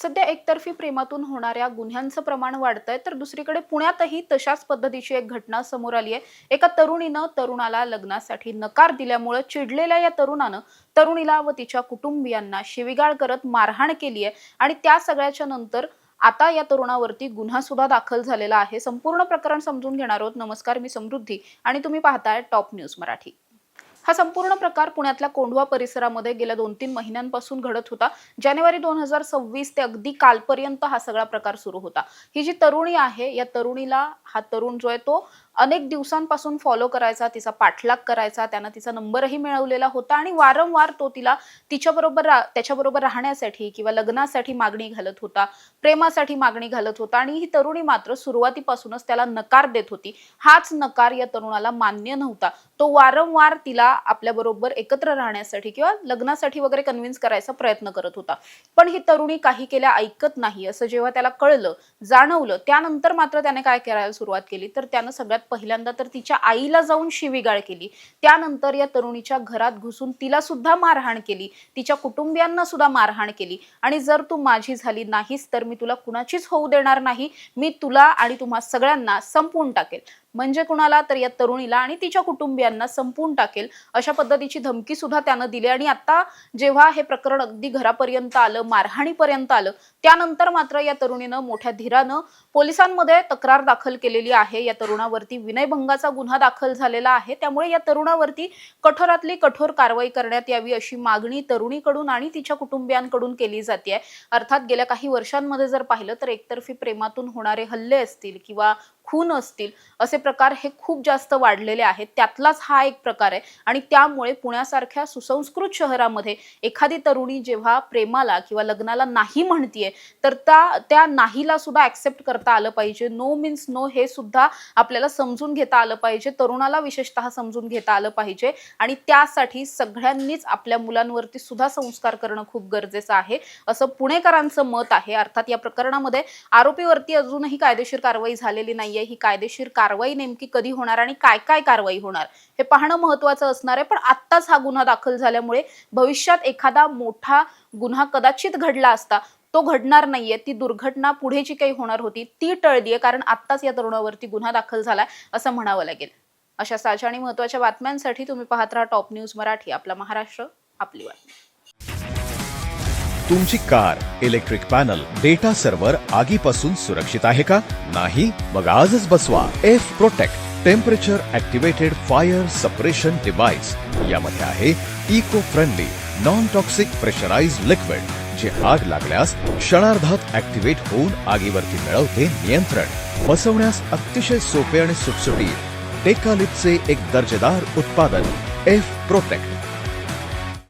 सध्या एकतर्फी प्रेमातून होणाऱ्या गुन्ह्यांचं प्रमाण वाढतंय, तर दुसरीकडे पुण्यातही तशाच पद्धतीची एक घटना समोर आली आहे। एका तरुणीनं तरुणाला लग्नासाठी नकार दिल्यामुळे चिडलेल्या या तरुणानं तरुणीला व तिच्या कुटुंबियांना शिवीगाळ करत मारहाण केली आहे आणि त्या सगळ्याच्या नंतर आता या तरुणावरती गुन्हा सुद्धा दाखल झालेला आहे। संपूर्ण प्रकरण समजून घेणार आहोत। नमस्कार, मी समृद्धी आणि तुम्ही पाहताय टॉप न्यूज मराठी। हा संपूर्ण प्रकार पुण्यातल्या कोंढवा परिसरामध्ये गेल्या 2-3 महिन्यांपासून घडत होता। जानेवारी 2026 ते अगदी कालपर्यंत हा सगळा प्रकार सुरू होता। ही जी तरुणी आहे, या तरुणीला हा तरुण जो आहे तो अनेक दिवसांपासून फॉलो करायचा, तिचा पाठलाग करायचा, त्यानं तिचा नंबरही मिळवलेला होता आणि वारंवार तो तिला त्याच्याबरोबर राहण्यासाठी किंवा लग्नासाठी मागणी घालत होता, प्रेमासाठी मागणी घालत होता आणि ही तरुणी मात्र सुरुवातीपासूनच त्याला नकार देत होती। हाच नकार या तरुणाला मान्य नव्हता। तो वारंवार तिला आपल्याबरोबर एकत्र राहण्यासाठी किंवा लग्नासाठी वगैरे कन्व्हिन्स करायचा प्रयत्न करत होता, पण ही तरुणी काही केल्या ऐकत नाही असं जेव्हा त्याला कळलं, जाणवलं, त्यानंतर मात्र त्याने काय करायला सुरुवात केली, तर त्यानं सगळ्यात पहिल्यांदा तर तिच्या आईला जाऊन शिवीगाळ केली। त्यानंतर या तरुणीच्या घरात घुसून तिला सुद्धा मारहाण केली, तिच्या कुटुंबियांना सुद्धा मारहाण केली आणि जर तू माझी झाली नाहीस तर मी तुला कुणाचीच होऊ देणार नाही, मी तुला आणि तुम्हा सगळ्यांना संपवून टाकेल। म्हणजे कुणाला, तर या तरुणीला आणि तिच्या कुटुंबियांना संपवून टाकेल अशा पद्धतीची धमकी सुद्धा त्यानं दिली। आणि आता जेव्हा हे प्रकरण अगदी घरापर्यंत आलं, मारहाणीपर्यंत आलं, त्यानंतर मात्र या तरुणीनं मोठ्या धीरानं पोलिसांमध्ये तक्रार दाखल केलेली आहे। या तरुणावरती विनयभंगाचा गुन्हा दाखल झालेला आहे। त्यामुळे या तरुणावरती कठोरातली कठोर कारवाई करण्यात यावी अशी मागणी तरुणीकडून आणि तिच्या कुटुंबियांकडून केली जाते। अर्थात गेल्या काही वर्षांमध्ये जर पाहिलं तर एकतर्फी प्रेमातून होणारे हल्ले असतील किंवा खून असतील, असे प्रकार हे खूप जास्त वाढलेले आहेत। त्यातलाच हा एक प्रकार आहे आणि त्यामुळे पुण्यासारख्या सुसंस्कृत शहरामध्ये एखादी तरुणी जेव्हा प्रेमाला किंवा लग्नाला नाही म्हणतीये, तर त्या नाहीला सुद्धा ऍक्सेप्ट करता आलं पाहिजे। नो मीन्स नो हे सुद्धा आपल्याला समजून घेता आलं पाहिजे, तरुणाला विशेषतः समजून घेता आलं पाहिजे आणि त्यासाठी सगळ्यांनीच आपल्या मुलांवरती सुद्धा संस्कार करणं खूप गरजेचं आहे असं पुणेकरांचं मत आहे। अर्थात या प्रकरणामध्ये आरोपीवरती अजूनही कायदेशीर कारवाई झालेली नाहीये। ही कायदेशीर कारवाई नेमकी कधी होणार आणि काय काय कारवाई होणार हे पाहणं महत्त्वाचं असणार आहे। पण आत्ताच हा गुन्हा दाखल झाल्यामुळे भविष्यात एखादा मोठा गुन्हा कदाचित घडला असता, तो घडणार नाहीये। ती दुर्घटना पुढे जी काही होणार होती ती टळलीये, कारण आत्ताच या तरुणावरती गुन्हा दाखल झालाय असं म्हणावं लागेल। अशा ताज्या आणि महत्त्वाच्या बातम्यांसाठी तुम्ही पाहत राहा टॉप न्यूज मराठी। आपला महाराष्ट्र, आपली बातमी। तुमची car, electric panel, data server आगीपासून सुरक्षित आहे का? नाही? मग आजच बसवा F protect temperature activated fire suppression device. यामध्ये आहे eco friendly non toxic pressurised liquid, जे आग लागल्यास क्षणार्धात ऍक्टिव्हेट होऊन आगीवरती मिळवते नियंत्रण। बसवण्यास अतिशय सोपे आणि सुटसुटीत टेकालिपचे एक दर्जेदार उत्पादन एफ प्रोटेक्ट।